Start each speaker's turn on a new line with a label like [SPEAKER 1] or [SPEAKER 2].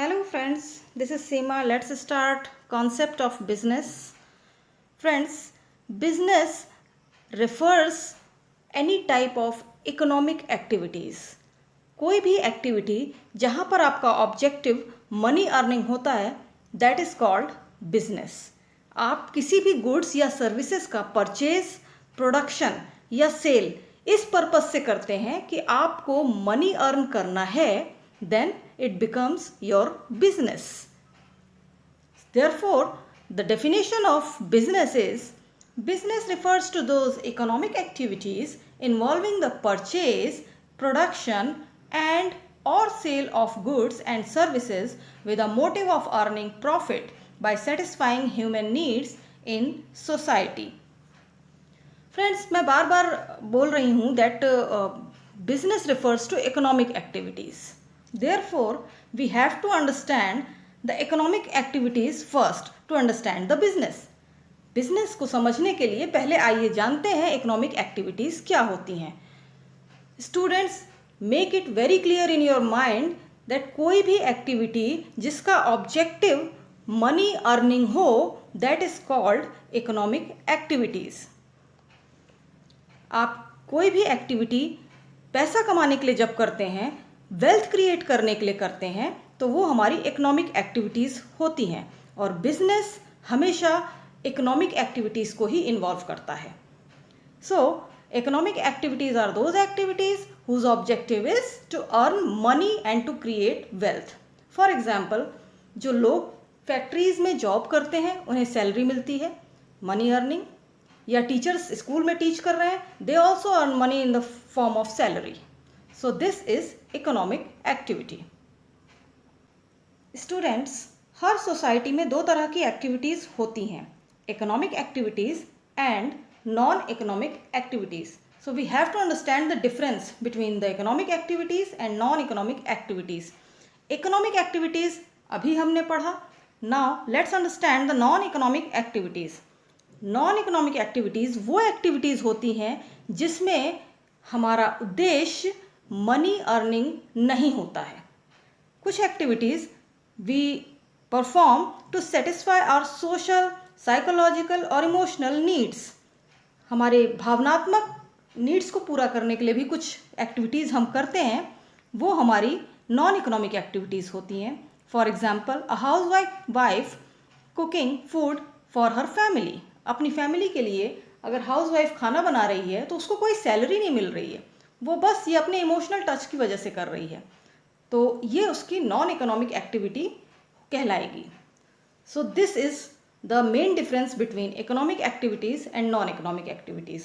[SPEAKER 1] Hello friends, this is Seema. Let's start concept of business. Friends, business refers any type of economic activities. कोई भी activity जहाँ पर आपका objective money earning होता है, that is called business. आप किसी भी गुड्स या सर्विसेज का परचेज, प्रोडक्शन या सेल इस पर्पज से करते हैं कि आपको मनी अर्न करना है, then it becomes your business. Therefore, the definition of business is: business refers to those economic activities involving the purchase, production and or sale of goods and services with a motive of earning profit by satisfying human needs in society. Friends, मैं बार बार बोल रही हूँ that business refers to economic activities. Therefore, we have to understand the economic activities first to understand the business. Business को समझने के लिए पहले आइए जानते हैं इकोनॉमिक एक्टिविटीज़ क्या होती हैं. Students, make it very clear in your mind that कोई भी एक्टिविटी जिसका ऑब्जेक्टिव मनी अर्निंग हो, that is called economic activities. आप कोई भी एक्टिविटी पैसा कमाने के लिए जब करते हैं, वेल्थ क्रिएट करने के लिए करते हैं, तो वो हमारी इकोनॉमिक एक्टिविटीज़ होती हैं. और बिजनेस हमेशा इकोनॉमिक एक्टिविटीज़ को ही इन्वॉल्व करता है. So economic activities are those activities whose objective is to earn money and to create wealth. For example, जो लोग फैक्ट्रीज़ में जॉब करते हैं उन्हें सैलरी मिलती है, मनी अर्निंग. या टीचर्स स्कूल में टीच कर रहे हैं, they also earn money in the form of salary. So this is economic activity. Students, her society में दो तरह की एक्टिविटीज़ होती हैं, economic activities and non-economic activities. So we have to understand the difference between the economic activities and non-economic activities. Economic activities अभी हमने पढ़ा. Now let's understand the non-economic activities. Non-economic activities वो एक्टिविटीज़ होती हैं जिसमें हमारा उद्देश्य मनी अर्निंग नहीं होता है. कुछ activities we perform to satisfy our social, psychological और इमोशनल नीड्स. हमारे भावनात्मक नीड्स को पूरा करने के लिए भी कुछ एक्टिविटीज़ हम करते हैं, वो हमारी नॉन इकोनॉमिक एक्टिविटीज़ होती हैं. For example, a house wife cooking food for her family. अपनी फैमिली के लिए अगर हाउस वाइफ खाना बना रही है तो उसको कोई सैलरी नहीं मिल रही है, वो बस ये अपने इमोशनल टच की वजह से कर रही है, तो ये उसकी नॉन इकोनॉमिक एक्टिविटी कहलाएगी. So this is the main difference between economic activities and non economic activities.